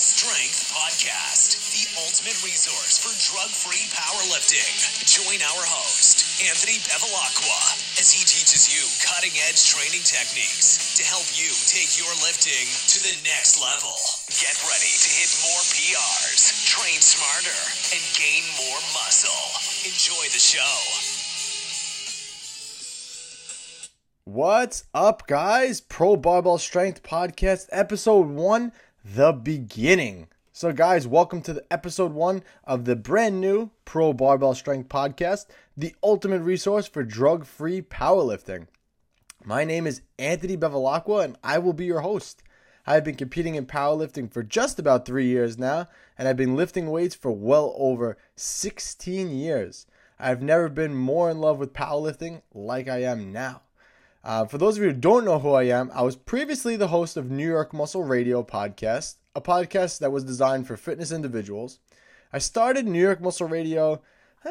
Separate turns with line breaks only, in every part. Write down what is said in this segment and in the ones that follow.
Strength Podcast, the ultimate resource for drug-free powerlifting. Join our host, Anthony Bevilacqua, as he teaches you cutting-edge training techniques to help you take your lifting to the next level. Get ready to hit more PRs, train smarter, and gain more muscle. Enjoy the show.
What's up, guys? Pro Barbell Strength Podcast, episode 1, the beginning. So, guys, welcome to the episode 1 of the brand new Pro Barbell Strength Podcast, the ultimate resource for drug-free powerlifting. My name is Anthony Bevilacqua, and I will be your host. I've been competing in powerlifting for just about 3 years now, and I've been lifting weights for well over 16 years. I've never been more in love with powerlifting like I am now. For those of you who don't know who I am, I was previously the host of New York Muscle Radio podcast, a podcast that was designed for fitness individuals. I started New York Muscle Radio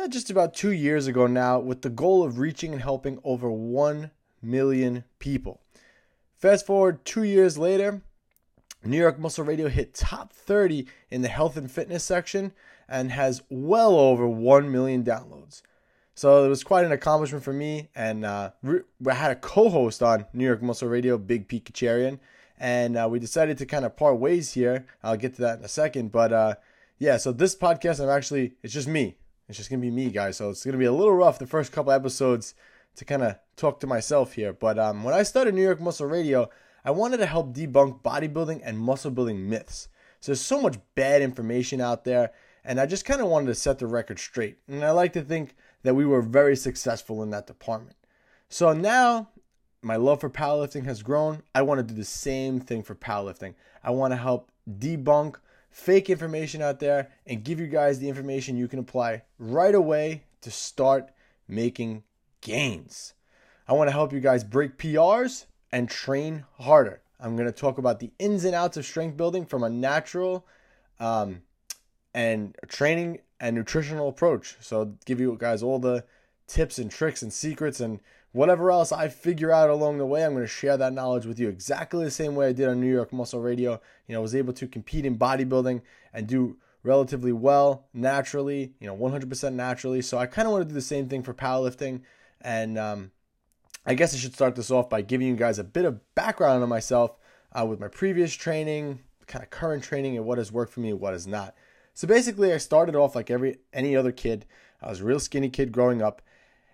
just about 2 years ago now with the goal of reaching and helping over 1 million people. Fast forward 2 years later, New York Muscle Radio hit top 30 in the health and fitness section and has well over 1 million downloads. So it was quite an accomplishment for me, and I had a co-host on New York Muscle Radio, Big Pete Kacharian, and we decided to kind of part ways here. I'll get to that in a second, but yeah, so this podcast, it's just me. It's just going to be me, guys, so it's going to be a little rough the first couple episodes to kind of talk to myself here. But when I started New York Muscle Radio, I wanted to help debunk bodybuilding and muscle building myths. So there's so much bad information out there, and I just kind of wanted to set the record straight. And I like to think that we were very successful in that department. So now my love for powerlifting has grown. I want to do the same thing for powerlifting. I want to help debunk fake information out there and give you guys the information you can apply right away to start making gains. I want to help you guys break PRs and train harder. I'm going to talk about the ins and outs of strength building from a natural and training and nutritional approach. So give you guys all the tips and tricks and secrets and whatever else I figure out along the way. I'm going to share that knowledge with you exactly the same way I did on New York Muscle Radio. I was able to compete in bodybuilding and do relatively well naturally, 100% naturally. So I kind of want to do the same thing for powerlifting. And I guess I should start this off by giving you guys a bit of background on myself with my previous training, kind of current training, and what has worked for me and what has not. So basically, I started off like any other kid. I was a real skinny kid growing up,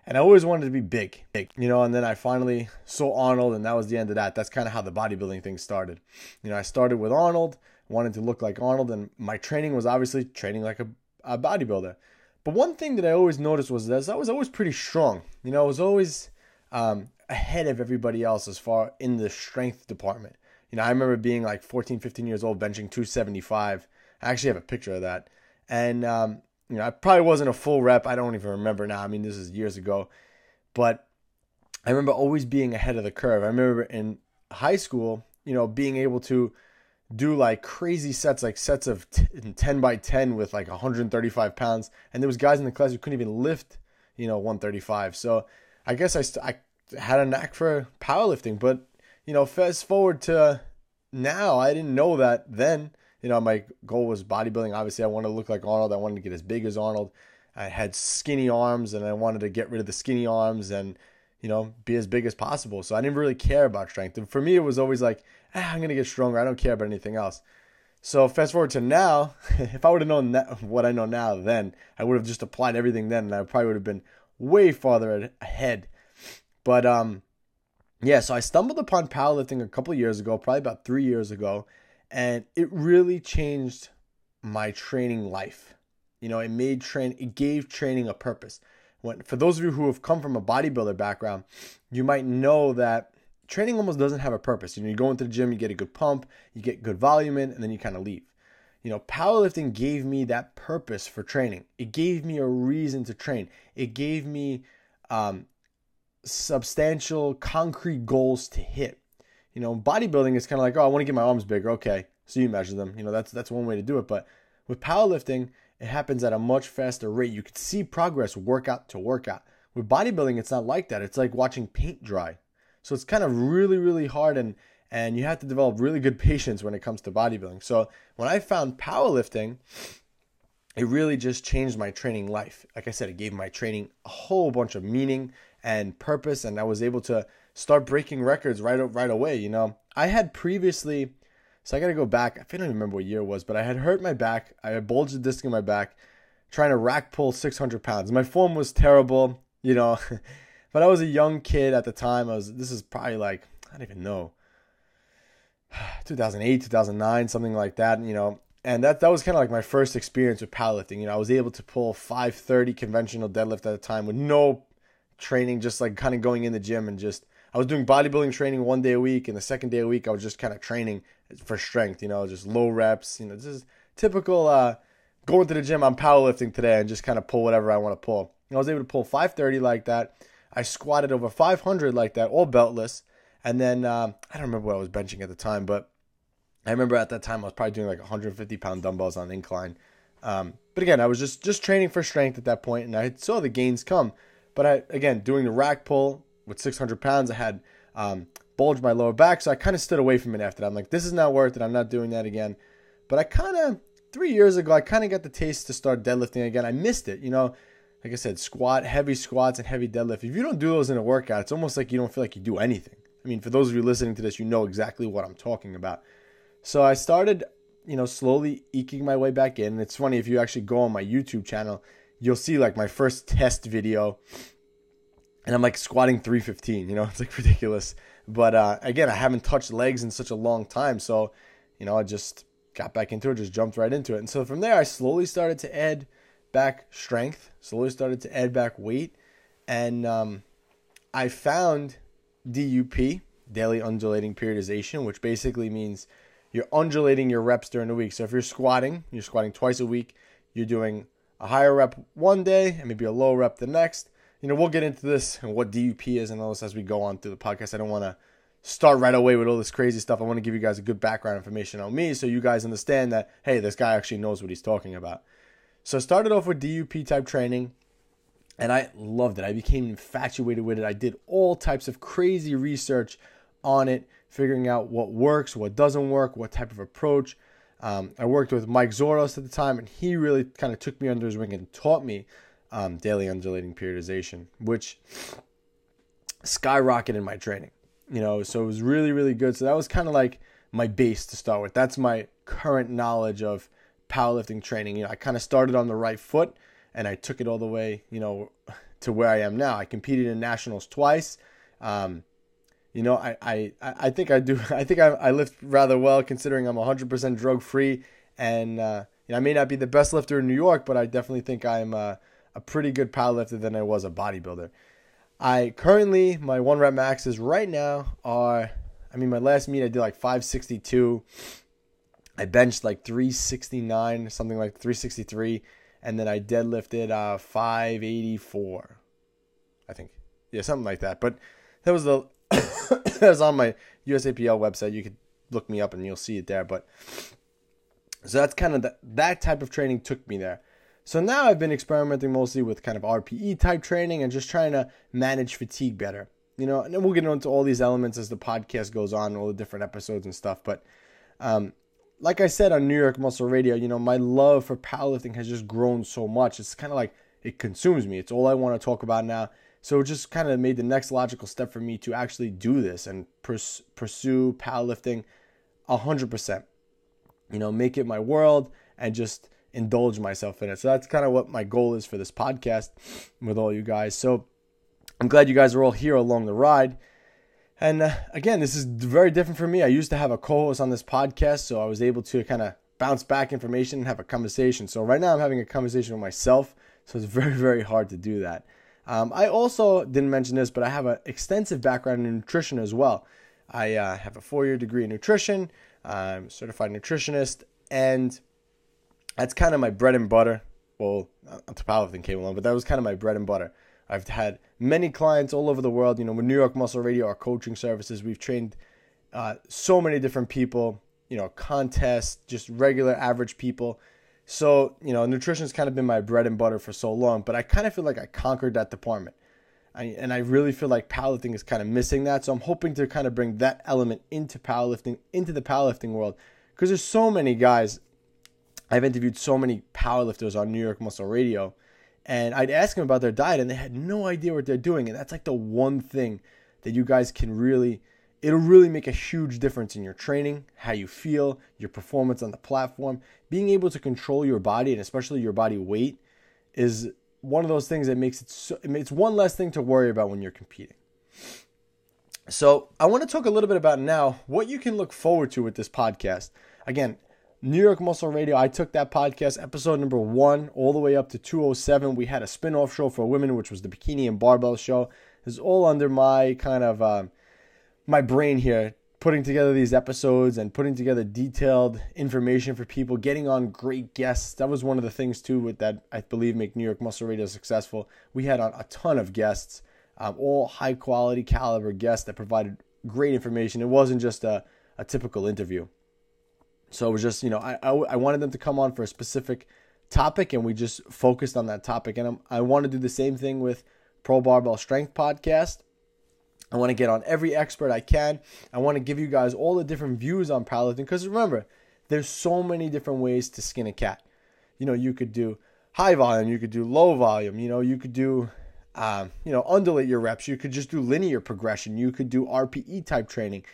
and I always wanted to be big, and then I finally saw Arnold, and that was the end of that. That's kind of how the bodybuilding thing started. I started with Arnold, wanted to look like Arnold, and my training was obviously training like a bodybuilder. But one thing that I always noticed was that I was always pretty strong. I was always ahead of everybody else as far in the strength department. I remember being like 14, 15 years old, benching 275. I actually have a picture of that. And, I probably wasn't a full rep. I don't even remember now. This is years ago. But I remember always being ahead of the curve. I remember in high school, being able to do like crazy sets, like sets of 10 by 10 with like 135 pounds. And there was guys in the class who couldn't even lift, 135. So I guess I had a knack for powerlifting. But, fast forward to now, I didn't know that then. My goal was bodybuilding. Obviously, I wanted to look like Arnold. I wanted to get as big as Arnold. I had skinny arms, and I wanted to get rid of the skinny arms and, be as big as possible. So I didn't really care about strength. And for me, it was always like, I'm going to get stronger. I don't care about anything else. So fast forward to now, if I would have known what I know now then, I would have just applied everything then, and I probably would have been way farther ahead. But, yeah, so I stumbled upon powerlifting a couple of years ago, probably about 3 years ago. And it really changed my training life. It gave training a purpose. For those of you who have come from a bodybuilder background, you might know that training almost doesn't have a purpose. You go into the gym, you get a good pump, you get good volume in, and then you kind of leave. Powerlifting gave me that purpose for training. It gave me a reason to train. It gave me substantial, concrete goals to hit. Bodybuilding is kind of like, I want to get my arms bigger. Okay, so you measure them. That's one way to do it. But with powerlifting, it happens at a much faster rate. You can see progress workout to workout. With bodybuilding, it's not like that. It's like watching paint dry. So it's kind of really, really hard. And and you have to develop really good patience when it comes to bodybuilding. So when I found powerlifting, it really just changed my training life. Like I said, it gave my training a whole bunch of meaning and purpose, and I was able to start breaking records right away. You know, I had previously, so I got to go back. I don't even remember what year it was, but I had hurt my back. I had bulged the disc in my back trying to rack pull 600 pounds. My form was terrible, you know, but I was a young kid at the time. This is probably like, I don't even know, 2008, 2009, something like that, you know. And that was kind of like my first experience with powerlifting. You know, I was able to pull 530 conventional deadlift at the time with no training, just like kind of going in the gym and just, I was doing bodybuilding training one day a week, and the second day a week I was just kind of training for strength, you know, just low reps, you know, this is typical going to the gym, I'm powerlifting today, and just kind of pull whatever I want to pull. And I was able to pull 530 like that. I squatted over 500 like that, all beltless. And then I don't remember what I was benching at the time, but I remember at that time I was probably doing like 150-pound dumbbells on incline. But again, I was just training for strength at that point, and I saw the gains come. But again, doing the rack pull with 600 pounds, I had bulged my lower back, so I kind of stood away from it after that. I'm like, this is not worth it. I'm not doing that again. But I kind of, 3 years ago, I kind of got the taste to start deadlifting again. I missed it, you know. Like I said, heavy squats and heavy deadlift. If you don't do those in a workout, it's almost like you don't feel like you do anything. I mean, for those of you listening to this, you know exactly what I'm talking about. So I started, you know, slowly eking my way back in. And it's funny, if you actually go on my YouTube channel, you'll see like my first test video, and I'm like squatting 315, you know, it's like ridiculous. But again, I haven't touched legs in such a long time. So, you know, I just got back into it, just jumped right into it. And so from there, I slowly started to add back strength, slowly started to add back weight. And I found DUP, daily undulating periodization, which basically means you're undulating your reps during the week. So if you're squatting twice a week, you're doing a higher rep one day and maybe a low rep the next. You know, we'll get into this and what DUP is and all this as we go on through the podcast. I don't want to start right away with all this crazy stuff. I want to give you guys a good background information on me so you guys understand that, hey, this guy actually knows what he's talking about. So I started off with DUP type training, and I loved it. I became infatuated with it. I did all types of crazy research on it, figuring out what works, what doesn't work, what type of approach. I worked with Mike Zoros at the time, and he really kind of took me under his wing and taught me daily undulating periodization, which skyrocketed my training. You know, so it was really, really good. So that was kind of like my base to start with. That's my current knowledge of powerlifting training. You know, I kind of started on the right foot, and I took it all the way, you know, to where I am now. I competed in nationals twice. You know, I think I do. I think I lift rather well, considering I'm 100% drug free, and you know, I may not be the best lifter in New York, but I definitely think I'm a pretty good powerlifter than I was a bodybuilder. I currently, my 1 rep maxes right now are, I mean, my last meet I did like 562. I benched like 369, something like 363, and then I deadlifted 584, I think. Yeah, something like that. But that was that was on my USAPL website. You could look me up and you'll see it there. But so that's kind of that type of training took me there. So now I've been experimenting mostly with kind of RPE type training and just trying to manage fatigue better. You know, and then we'll get into all these elements as the podcast goes on, all the different episodes and stuff. But like I said on New York Muscle Radio, you know, my love for powerlifting has just grown so much. It's kind of like it consumes me. It's all I want to talk about now. So it just kind of made the next logical step for me to actually do this and pursue powerlifting 100%. You know, make it my world and just indulge myself in it. So that's kind of what my goal is for this podcast with all you guys. So I'm glad you guys are all here along the ride. And again, this is very different for me. I used to have a co-host on this podcast, so I was able to kind of bounce back information and have a conversation. So right now I'm having a conversation with myself, so it's very, very hard to do that. I also didn't mention this, but I have an extensive background in nutrition as well. I have a 4-year degree in nutrition. I'm a certified nutritionist, and that's kind of my bread and butter. Well, until powerlifting came along, but that was kind of my bread and butter. I've had many clients all over the world. You know, with New York Muscle Radio, our coaching services, we've trained so many different people, you know, contests, just regular average people. So, you know, nutrition's kind of been my bread and butter for so long, but I kind of feel like I conquered that department. And I really feel like powerlifting is kind of missing that. So I'm hoping to kind of bring that element into powerlifting, into the powerlifting world, because there's so many guys. I've interviewed so many powerlifters on New York Muscle Radio, and I'd ask them about their diet and they had no idea what they're doing. And that's like the one thing that you guys can it'll really make a huge difference in your training, how you feel, your performance on the platform. Being able to control your body, and especially your body weight, is one of those things that makes it's one less thing to worry about when you're competing. So I want to talk a little bit about now what you can look forward to with this podcast. Again, New York Muscle Radio, I took that podcast, episode number 1, all the way up to 207. We had a spin-off show for women, which was the Bikini and Barbell show. It's all under my kind of my brain here, putting together these episodes and putting together detailed information for people, getting on great guests. That was one of the things too with that I believe make New York Muscle Radio successful. We had on a ton of guests, all high quality caliber guests that provided great information. It wasn't just a typical interview. So it was just, I wanted them to come on for a specific topic, and we just focused on that topic. And I want to do the same thing with Pro Barbell Strength Podcast. I want to get on every expert I can. I want to give you guys all the different views on powerlifting, because remember, there's so many different ways to skin a cat. You could do high volume, you could do low volume, you could do, undulate your reps. You could just do linear progression. You could do RPE type training.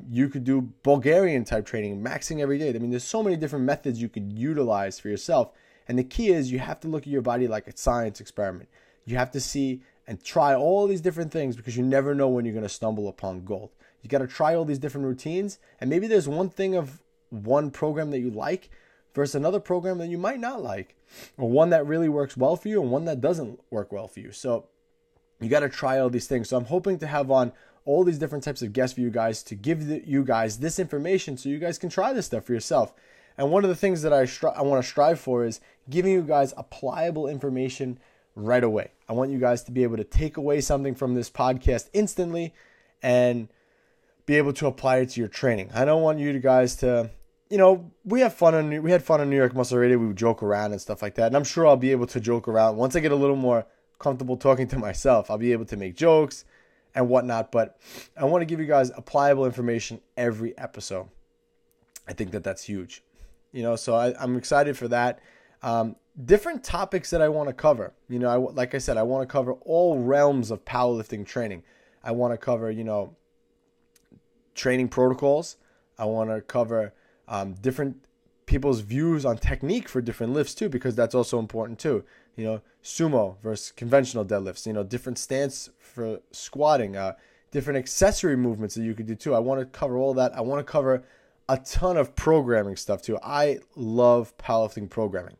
You could do Bulgarian type training, maxing every day. I mean, there's so many different methods you could utilize for yourself. And the key is you have to look at your body like a science experiment. You have to see and try all these different things, because you never know when you're going to stumble upon gold. You got to try all these different routines, and maybe there's one thing of one program that you like versus another program that you might not like, or one that really works well for you and one that doesn't work well for you. So you got to try all these things. So I'm hoping to have on all these different types of guests for you guys to give you guys this information so you guys can try this stuff for yourself. And one of the things that I want to strive for is giving you guys applicable information right away. I want you guys to be able to take away something from this podcast instantly and be able to apply it to your training. I don't want you guys to, we had fun on New York Muscle Radio. We would joke around and stuff like that. And I'm sure I'll be able to joke around. Once I get a little more comfortable talking to myself, I'll be able to make jokes and whatnot. But I want to give you guys applicable information every episode. I think that that's huge. So I'm excited for that. Different topics that I want to cover. Like I said, I want to cover all realms of powerlifting training. I want to cover, training protocols. I want to cover different people's views on technique for different lifts too, because that's also important too. Sumo versus conventional deadlifts, different stance for squatting, different accessory movements that you could do too. I want to cover all that. I want to cover a ton of programming stuff too. I love powerlifting programming.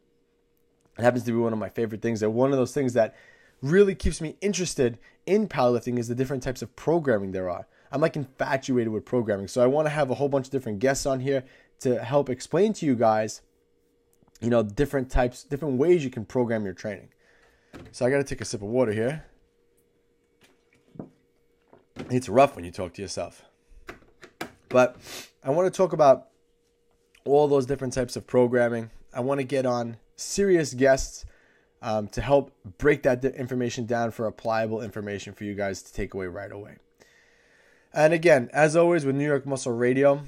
It happens to be one of my favorite things. And one of those things that really keeps me interested in powerlifting is the different types of programming there are. I'm like infatuated with programming. So I want to have a whole bunch of different guests on here to help explain to you guys, different ways you can program your training. So I got to take a sip of water here. It's rough when you talk to yourself. But I want to talk about all those different types of programming. I want to get on serious guests to help break that information down for applicable information for you guys to take away right away. And again, as always with New York Muscle Radio,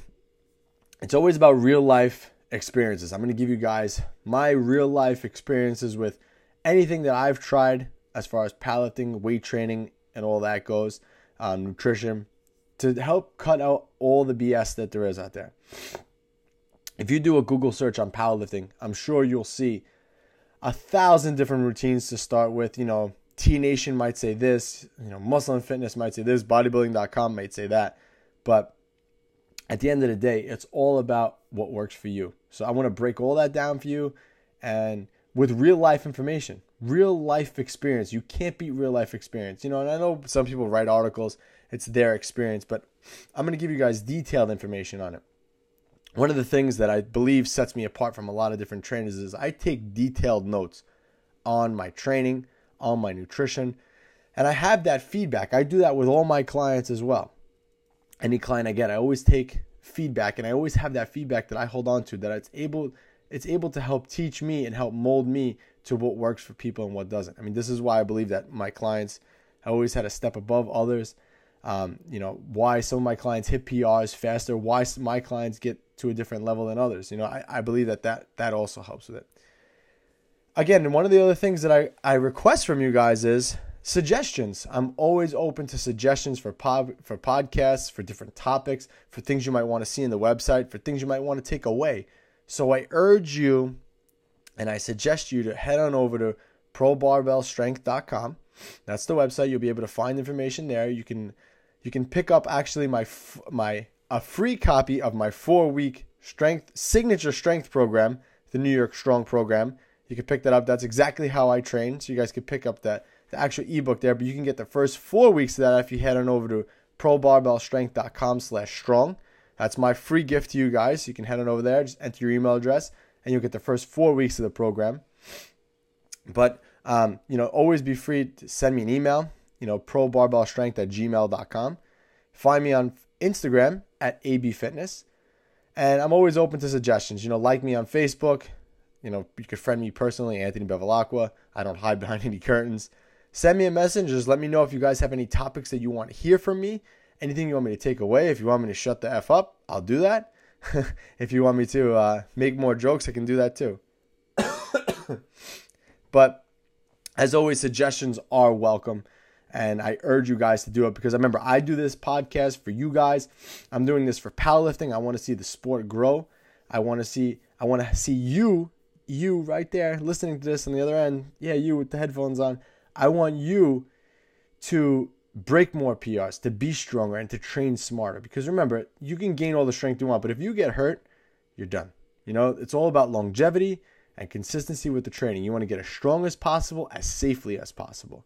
it's always about real life experiences. I'm going to give you guys my real life experiences with anything that I've tried as far as powerlifting, weight training, and all that goes, nutrition, to help cut out all the BS that there is out there. If you do a Google search on powerlifting, I'm sure you'll see 1,000 different routines to start with. T-Nation might say this, Muscle and Fitness might say this, bodybuilding.com might say that. But at the end of the day, it's all about what works for you. So I want to break all that down for you, and with real life information, real life experience. You can't beat real life experience. And I know some people write articles, it's their experience, but I'm going to give you guys detailed information on it. One of the things that I believe sets me apart from a lot of different trainers is I take detailed notes on my training, on my nutrition, and I have that feedback. I do that with all my clients as well. Any client I get, I always take feedback, and I always have that feedback that I hold on to, that it's able to help teach me and help mold me to what works for people and what doesn't. I mean, this is why I believe that my clients I always had a step above others. Why some of my clients hit PRs faster, why my clients get to a different level than others. I believe that also helps with it. Again, one of the other things that I request from you guys is suggestions. I'm always open to suggestions for podcasts, for different topics, for things you might want to see in the website, for things you might want to take away. So I urge you and I suggest you to head on over to probarbellstrength.com. That's the website. You'll be able to find information there. You can pick up actually a free copy of my 4-week signature strength program, the New York Strong program. You can pick that up. That's exactly how I train. So you guys can pick up the actual ebook there, but you can get the first 4 weeks of that if you head on over to probarbellstrength.com/strong. That's my free gift to you guys. You can head on over there, just enter your email address, and you'll get the first 4 weeks of the program. But always be free to send me an email, probarbellstrength@gmail.com. Find me on Instagram @abfitness. And I'm always open to suggestions. Like me on Facebook. You could friend me personally, Anthony Bevilacqua. I don't hide behind any curtains. Send me a message. Just let me know if you guys have any topics that you want to hear from me. Anything you want me to take away. If you want me to shut the F up, I'll do that. If you want me to make more jokes, I can do that too. But as always, suggestions are welcome. And I urge you guys to do it because remember, I do this podcast for you guys. I'm doing this for powerlifting. I want to see the sport grow. I want to see you right there listening to this on the other end. Yeah, you with the headphones on. I want you to break more PRs, to be stronger, and to train smarter. Because remember, you can gain all the strength you want, but if you get hurt, you're done. It's all about longevity and consistency with the training. You want to get as strong as possible, as safely as possible.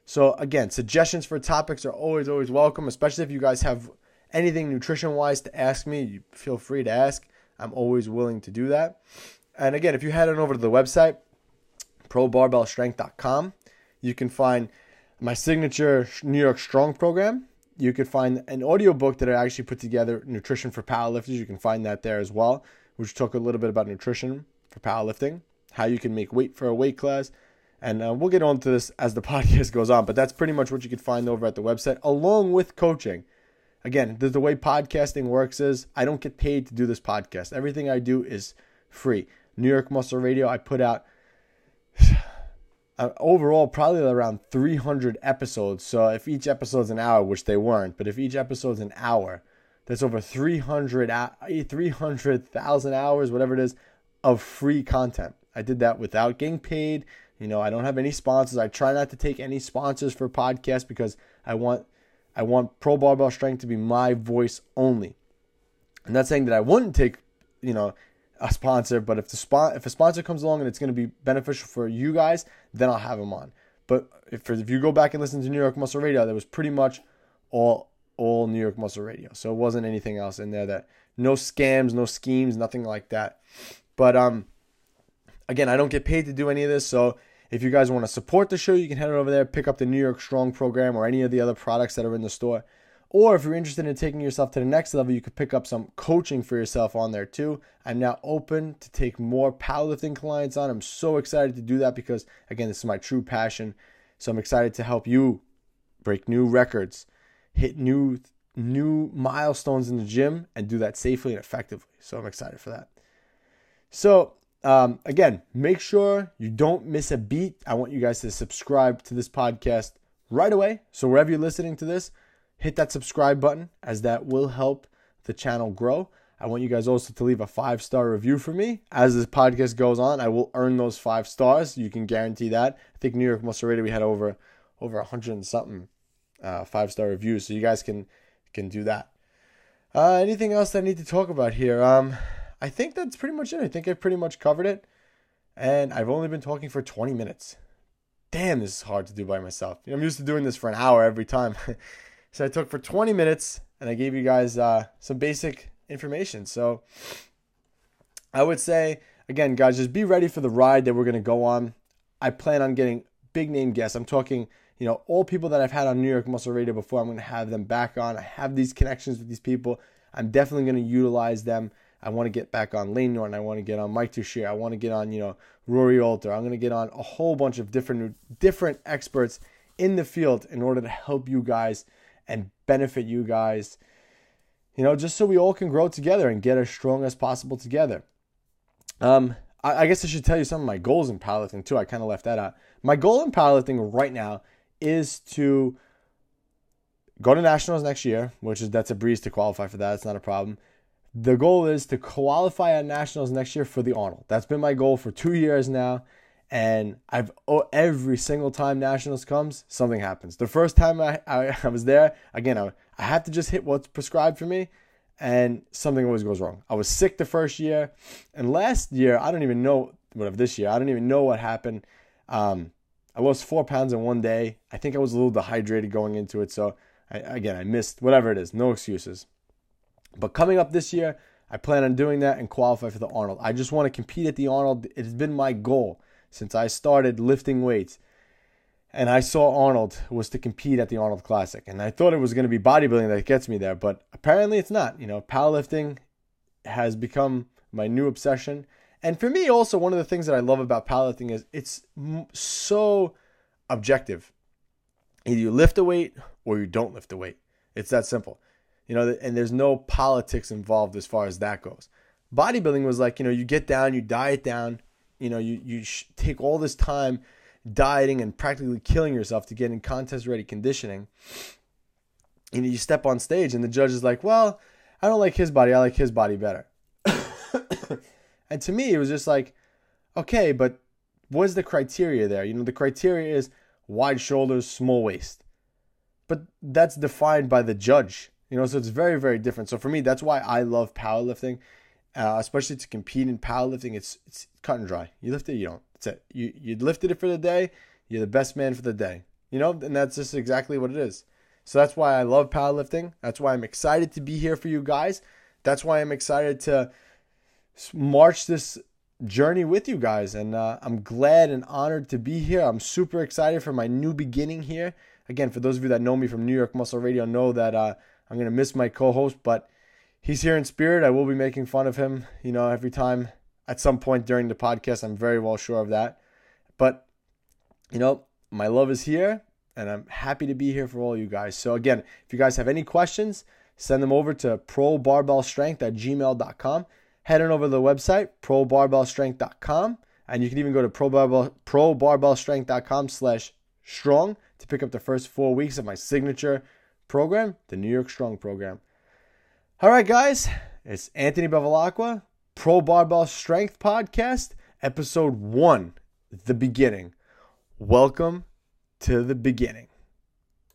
So again, suggestions for topics are always, always welcome, especially if you guys have anything nutrition-wise to ask me. You feel free to ask. I'm always willing to do that. And again, if you head on over to the website, probarbellstrength.com, you can find my signature New York Strong program. You can find an audiobook that I actually put together, Nutrition for Powerlifters. You can find that there as well, which talk a little bit about nutrition for powerlifting, how you can make weight for a weight class. And we'll get on to this as the podcast goes on, but that's pretty much what you can find over at the website, along with coaching. Again, the way podcasting works is I don't get paid to do this podcast. Everything I do is free. New York Muscle Radio, I put out overall probably around 300 episodes. So if each episode's an hour, which they weren't, but if each episode's an hour, that's over 300,000 hours, whatever it is, of free content. I did that without getting paid. I don't have any sponsors. I try not to take any sponsors for podcasts because I want Pro Barbell Strength to be my voice only. I'm not saying that I wouldn't take, a sponsor, but if a sponsor comes along and it's going to be beneficial for you guys, then I'll have them on. But if you go back and listen to New York Muscle Radio, that was pretty much all New York Muscle Radio. So it wasn't anything else in there no scams, no schemes, nothing like that. But again, I don't get paid to do any of this. So if you guys want to support the show, you can head over there, pick up the New York Strong program or any of the other products that are in the store. Or if you're interested in taking yourself to the next level, you could pick up some coaching for yourself on there too. I'm now open to take more powerlifting clients on. I'm so excited to do that because, again, this is my true passion. So I'm excited to help you break new records, hit new milestones in the gym, and do that safely and effectively. So I'm excited for that. So again, make sure you don't miss a beat. I want you guys to subscribe to this podcast right away. So wherever you're listening to this, hit that subscribe button as that will help the channel grow. I want you guys also to leave a 5-star review for me. As this podcast goes on, I will earn those 5 stars. You can guarantee that. I think New York Muscle Radio, we had over 100 and something 5-star reviews. So you guys can do that. Anything else that I need to talk about here? I think that's pretty much it. I think I pretty much covered it. And I've only been talking for 20 minutes. Damn, this is hard to do by myself. I'm used to doing this for an hour every time. So I took for 20 minutes and I gave you guys some basic information. So I would say, again, guys, just be ready for the ride that we're going to go on. I plan on getting big name guests. I'm talking, all people that I've had on New York Muscle Radio before, I'm going to have them back on. I have these connections with these people. I'm definitely going to utilize them. I want to get back on Lane Norton. I want to get on Mike Touchier. I want to get on, Rory Alter. I'm going to get on a whole bunch of different experts in the field in order to help you guys and benefit you guys, just so we all can grow together and get as strong as possible together. I guess I should tell you some of my goals in powerlifting too. I kind of left that out. My goal in powerlifting right now is to go to nationals next year, that's a breeze to qualify for that. It's not a problem. The goal is to qualify at nationals next year for the Arnold. That's been my goal for 2 years now. And every single time nationals comes, something happens. The first time I was there, again, I have to just hit what's prescribed for me, and something always goes wrong. I was sick the first year, and last year, this year, I don't even know what happened. I lost 4 pounds in one day. I think I was a little dehydrated going into it, so I missed, whatever it is, no excuses. But coming up this year, I plan on doing that and qualify for the Arnold. I just want to compete at the Arnold. It has been my goal since I started lifting weights. And I saw Arnold was to compete at the Arnold Classic. And I thought it was going to be bodybuilding that gets me there, but apparently it's not. Powerlifting has become my new obsession. And for me also, one of the things that I love about powerlifting is it's so objective. Either you lift a weight or you don't lift a weight. It's that simple. And there's no politics involved as far as that goes. Bodybuilding was like, you get down, you diet down, you take all this time dieting and practically killing yourself to get in contest-ready conditioning. You step on stage and the judge is like, well, I don't like his body. I like his body better. And to me, it was just like, okay, but what's the criteria there? The criteria is wide shoulders, small waist. But that's defined by the judge. So it's very, very different. So for me, that's why I love powerlifting, especially to compete in powerlifting. It's cut and dry. You lift it, you don't. That's it. You lifted it for the day. You're the best man for the day. And that's just exactly what it is. So that's why I love powerlifting. That's why I'm excited to be here for you guys. That's why I'm excited to march this journey with you guys. And I'm glad and honored to be here. I'm super excited for my new beginning here. Again, for those of you that know me from New York Muscle Radio, know that I'm going to miss my co-host, but he's here in spirit. I will be making fun of him, every time at some point during the podcast. I'm very well sure of that. But, my love is here, and I'm happy to be here for all you guys. So again, if you guys have any questions, send them over to probarbellstrength@gmail.com. Head on over to the website, probarbellstrength.com, and you can even go to probarbellstrength.com/strong to pick up the first 4 weeks of my signature program, the New York Strong program. All right, guys, it's Anthony Bevilacqua, Pro Barbell Strength Podcast, episode 1, the beginning. Welcome to the beginning.